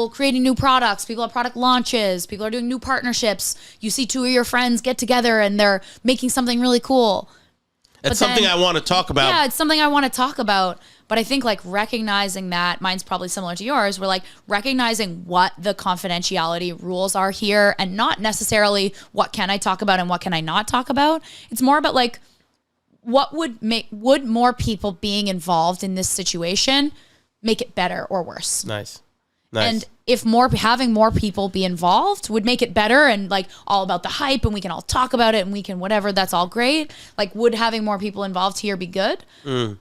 creating new products, people have product launches, people are doing new partnerships. You see two of your friends get together and they're making something really cool. That's something I want to talk about. Yeah, it's something I want to talk about. But I think like recognizing that, mine's probably similar to yours, we're like recognizing what the confidentiality rules are here, and not necessarily what can I talk about and what can I not talk about. It's more about like, what would more people being involved in this situation make it better or worse? Nice. And if having more people be involved would make it better, and like all about the hype, and we can all talk about it and we can whatever, that's all great. Like, would having more people involved here be good?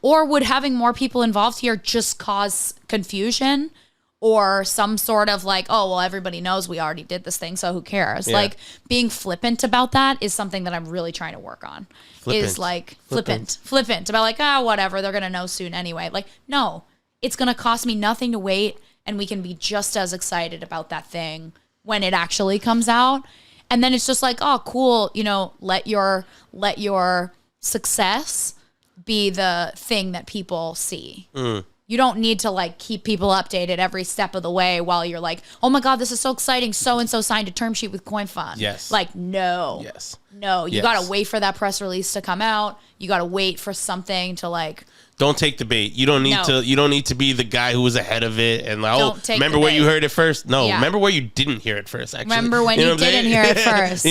Or would having more people involved here just cause confusion or some sort of like, oh, well, everybody knows we already did this thing, so who cares? Like, being flippant about that is something that I'm really trying to work on. Is like flippant about like, whatever, they're going to know soon anyway. Like, no, it's going to cost me nothing to wait. And we can be just as excited about that thing when it actually comes out. And then it's just like, oh, cool. Let your success be the thing that people see. You don't need to like keep people updated every step of the way while you're like, oh my God, this is so exciting. So-and-so signed a term sheet with Coinfund. Yes. Like, no. Yes. No, you got to wait for that press release to come out. You got to wait for something to like. Don't take the bait. You don't need to. You don't need to be the guy who was ahead of it and like, remember where you heard it first? No, remember where you didn't hear it first. Actually, remember when you didn't hear it first.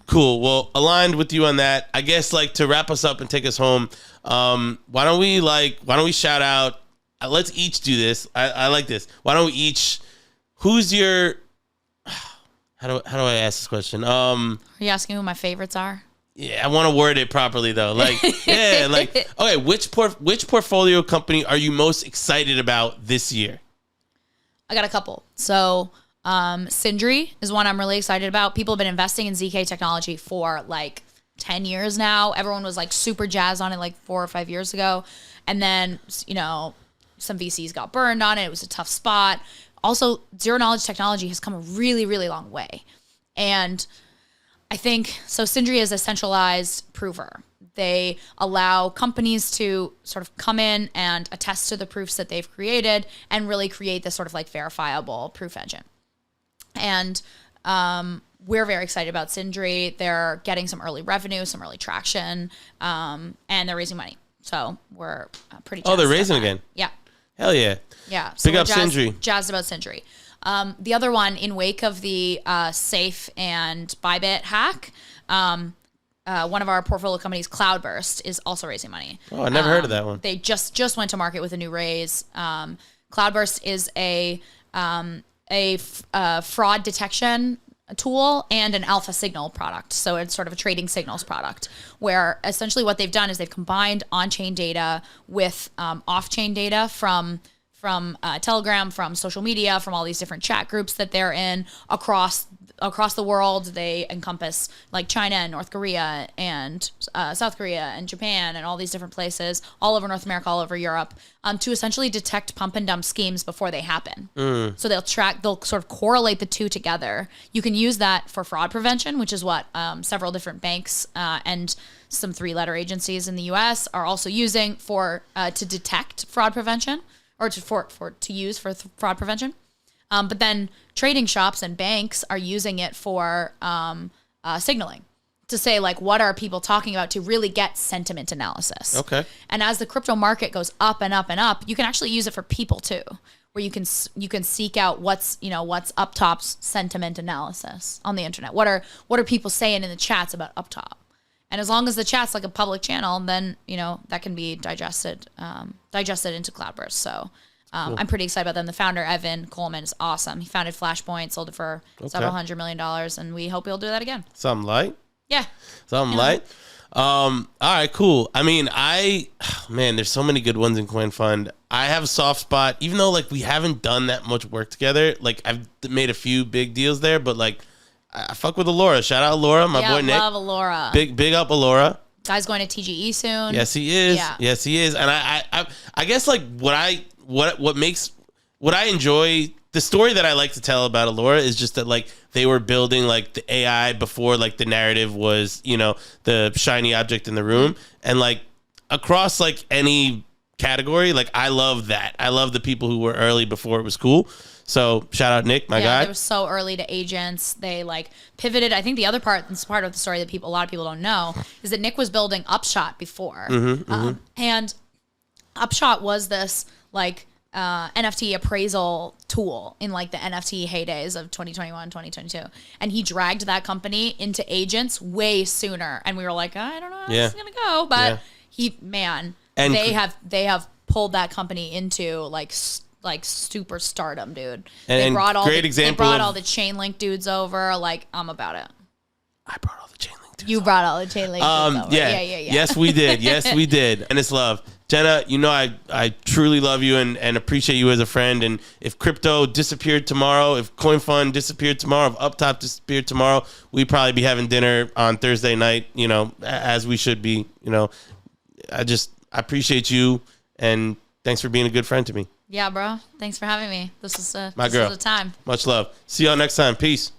Cool. Well, aligned with you on that. I guess like to wrap us up and take us home. Why don't we shout out? Let's each do this. I like this. Why don't we each? Who's your? How do I ask this question? Are you asking who my favorites are? Yeah, I want to word it properly though. Like, yeah, like, okay, which portfolio company are you most excited about this year? I got a couple. So, Sindri is one I'm really excited about. People have been investing in ZK technology for like 10 years now. Everyone was like super jazzed on it like 4 or 5 years ago. And then, you know, some VCs got burned on it. It was a tough spot. Also, zero knowledge technology has come a really, really long way. And I think, so Sindri is a centralized prover. They allow companies to sort of come in and attest to the proofs that they've created and really create this sort of like verifiable proof engine. And we're very excited about Sindri. They're getting some early revenue, some early traction, and they're raising money. So we're pretty jazzed. Oh, they're raising again? Yeah. Hell yeah. Yeah. So Big up Sindri. Jazzed about Sindri. The other one, in wake of the Safe and Bybit hack, one of our portfolio companies, Cloudburst, is also raising money. Oh, I never heard of that one. They just went to market with a new raise. Cloudburst is a fraud detection tool and an alpha signal product. So it's sort of a trading signals product where essentially what they've done is they've combined on-chain data with off-chain data from Telegram, from social media, from all these different chat groups that they're in across the world. They encompass like China and North Korea and South Korea and Japan and all these different places, all over North America, all over Europe, to essentially detect pump and dump schemes before they happen. So they'll sort of correlate the two together. You can use that for fraud prevention, which is what several different banks and some 3-letter agencies in the US are also using to detect fraud prevention. Or to use for fraud prevention. But then trading shops and banks are using it for signaling to say, like, what are people talking about to really get sentiment analysis. Okay. And as the crypto market goes up and up and up, you can actually use it for people too, where you can seek out what's up top's sentiment analysis on the internet. What are people saying in the chats about up top? And as long as the chat's like a public channel, then, that can be digested into Cloudburst. So cool. I'm pretty excited about them. The founder, Evan Coleman, is awesome. He founded Flashpoint, sold it for several $100 million, and we hope he'll do that again. Something light? Yeah. Something light? All right, cool. I mean, there's so many good ones in Coinfund. I have a soft spot, even though like we haven't done that much work together. Like I've made a few big deals there, but like I fuck with Alora. Shout out Alora, my boy Nick. Yeah, love Alora. Big up Alora. Guy's going to TGE soon. Yes, he is. Yeah. Yes, he is. And I guess like what I enjoy, the story that I like to tell about Alora is just that like they were building like the AI before like the narrative was, the shiny object in the room. And like across like any category, like I love that. I love the people who were early before it was cool. So shout out Nick, my guy. They were so early to agents. They like pivoted. I think the other part, this part of the story that a lot of people don't know, is that Nick was building Upshot before, and Upshot was this like NFT appraisal tool in like the NFT heydays of 2021, 2022, and he dragged that company into agents way sooner. And we were like, I don't know how this is gonna go, but they have pulled that company into like super stardom, dude. They brought all the Chainlink dudes over. Like, I'm about it. I brought all the Chainlink dudes. You brought all the Chainlink dudes over. Yeah. Yes, we did. Yes, we did. And it's love. Jenna, I truly love you and appreciate you as a friend. And if crypto disappeared tomorrow, if Coinfund disappeared tomorrow, if Uptop disappeared tomorrow, we'd probably be having dinner on Thursday night, as we should be. I appreciate you, and thanks for being a good friend to me. Yeah, bro. Thanks for having me. This was a time. Much love. See y'all next time. Peace.